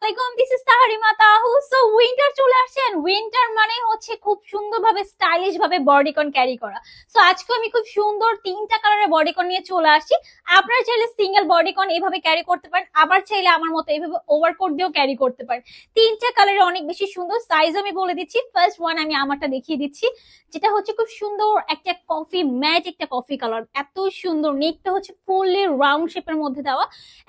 আলাইকুম, this is তাহারিমা তাহু। So winter চলে আসছেন, উইন্টার মানে হচ্ছে খুব সুন্দরভাবে স্টাইলিশ ভাবে বডিকন ক্যারি করা। সো আজকে আমি খুব সুন্দর তিনটা কালারের বডিকন নিয়ে চলে আসছি। আপনারা চাইলে সিঙ্গেল বডিকন এইভাবে ক্যারি করতে পারেন, আবার চাইলে আমার মতো এইভাবে ওভারকোট দিয়েও ক্যারি করতে পারেন। তিনটা কালারে অনেক বেশি সুন্দর। সাইজ আমি বলে দিচ্ছি। ফার্স্ট ওয়ান আমি আমারটা দেখিয়ে দিচ্ছি, যেটা হচ্ছে খুব সুন্দর একটা কফি ম্যাট, একটা কফি কালার, এত সুন্দর। নেকটা হচ্ছে ফুললি রাউন্ড শেপের মধ্যে দেওয়া,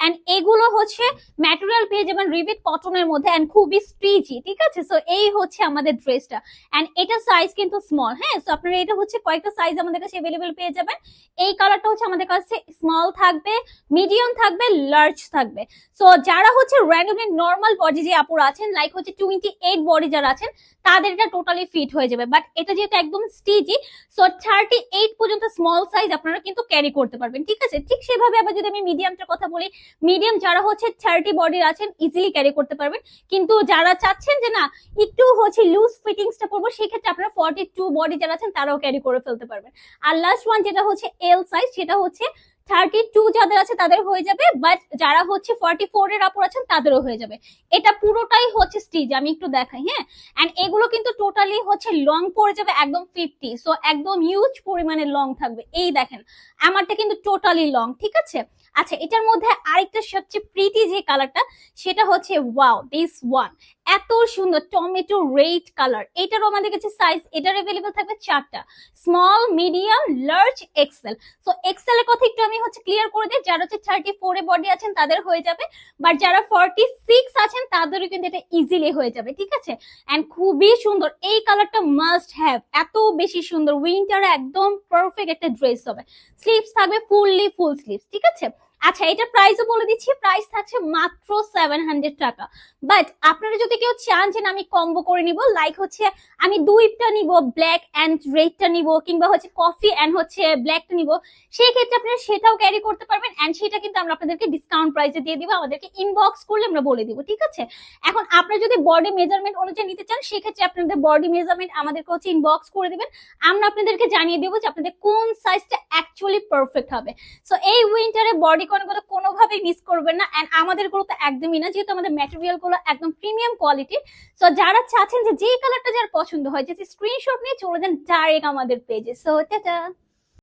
এন্ড এগুলো হচ্ছে ম্যাটেরিয়াল পেয়ে যাবেন রিভিট কটনের মধ্যে এন্ড খুবই স্ট্রিচি। ঠিক আছে, সো এই হচ্ছে আমাদের ড্রেসটা। এন্ড এটা সাইজ কিন্তু স্মল। হ্যাঁ, সো আপনারা এটা হচ্ছে কয়েকটা সাইজ আমাদের কাছে अवेलेबल পেয়ে যাবেন। এই কালারটা হচ্ছে আমাদের কাছে স্মল থাকবে, মিডিয়াম থাকবে, লার্জ থাকবে। সো যারা হচ্ছে র্যান্ডমলি নর্মাল বডি যে আপুরা আছেন, লাইক হচ্ছে 28 বডি যারা আছেন, তাদের এটা টোটালি ফিট হয়ে যাবে। বাট এটা যেহেতু একদম স্টিচি, সো 38 পর্যন্ত স্মল সাইজ আপনারা কিন্তু ক্যারি করতে পারবেন। ঠিক আছে, ঠিক সেভাবে আবার যদি আমি মিডিয়ামটার কথা বলি, মিডিয়াম যারা হচ্ছে 30 বডির আছেন ইজিলি ক্যারি করতে পারবেন। কিন্তু যারা চাচ্ছেন যে না একটু হচ্ছে লুজ ফিটিংসটা করবো, সেক্ষেত্রে আপনারা 42 বডি যারা আছেন তারাও ক্যারি করে ফেলতে পারবেন। আর লাস্ট ওয়ান যেটা হচ্ছে এল সাইজ, সেটা হচ্ছে 32 যাদের আছে তাদের হয়ে যাবে, বাট যারা হচ্ছে 44 এর আপুর আছেন তাদেরও হয়ে যাবে। এটা পুরোটাই হচ্ছে স্টিচ, আমি একটু দেখাই। হ্যাঁ, এন্ড এগুলো কিন্তু টোটালি হচ্ছে লং পড়ে যাবে একদম 50, সো একদম হিউজ পরিমাণে লং থাকবে। এই দেখেন আমারটা কিন্তু টোটালি লং। ঠিক আছে, আচ্ছা এটার মধ্যে আরেকটা সবচেয়ে প্রিটি যে কালারটা, সেটা হচ্ছে ওয়াও দিস ওয়ান, এত সুন্দর টমেটো রেড কালার। এটারও আমাদের কাছে সাইজ এটার अवेलेबल থাকবে চারটা, small, medium, large, XL. So XL এর কথা একটু আমি হচ্ছে ক্লিয়ার করে দিই, যারা হচ্ছে 34 এ বডি আছেন তাদের হয়ে যাবে, বাট যারা 46 আছেন তাদেরও কিন্তু এটা ইজিলি হয়ে যাবে। ঠিক আছে, এন্ড খুবই সুন্দর এই কালারটা, মাস্ট হ্যাভ, এত বেশি সুন্দর। উইন্টারে একদম পারফেক্ট একটা ড্রেস হবে। স্লিভস থাকবে ফুললি ফুল স্লিভস। ঠিক আছে, আচ্ছা এটার প্রাইসও বলে দিচ্ছি, প্রাইস থাকছে মাত্র 700 টাকা। বাট আপনারা যদি কেউ চান যে আমি কম্বো করে নিব, লাইক হচ্ছে আমি দুইটা নিব, ব্ল্যাক এন্ড রেডটা নিব, কিংবা হচ্ছে কফি এন্ড হচ্ছে ব্ল্যাকটা নিব, সেই ক্ষেত্রে আপনারা সেটাও ক্যারি করতে পারবেন। এন্ড সেটা কিন্তু আমরা আপনাদেরকে ডিসকাউন্ট প্রাইসে দিয়ে দিব, আমাদেরকে ইনবক্স করলে আমরা বলে দিব। ঠিক আছে, এখন আপনারা যদি বডি মেজারমেন্ট অনুযায়ী নিতে চান, সেক্ষেত্রে আপনাদের বডি মেজারমেন্ট আমাদেরকে হচ্ছে ইনবক্স করে দিবেন, আমরা আপনাদেরকে জানিয়ে দেবো যে আপনাদের কোন সাইজটা অ্যাকচুয়ালি পারফেক্ট হবে। সো এই উইন্টারে বডি গুলো কোনোভাবেই মিস করবেন না, এন্ড আমাদের গুলো তো একদমই না, যেহেতু আমাদের ম্যাটেরিয়াল গুলো একদম প্রিমিয়াম কোয়ালিটির। সো যারা চাচ্ছেন যে কালারটা যার পছন্দ হয়, যে স্ক্রিনশট নিয়ে চলে যান ডাইরেক্ট আমাদের পেজে। So tata.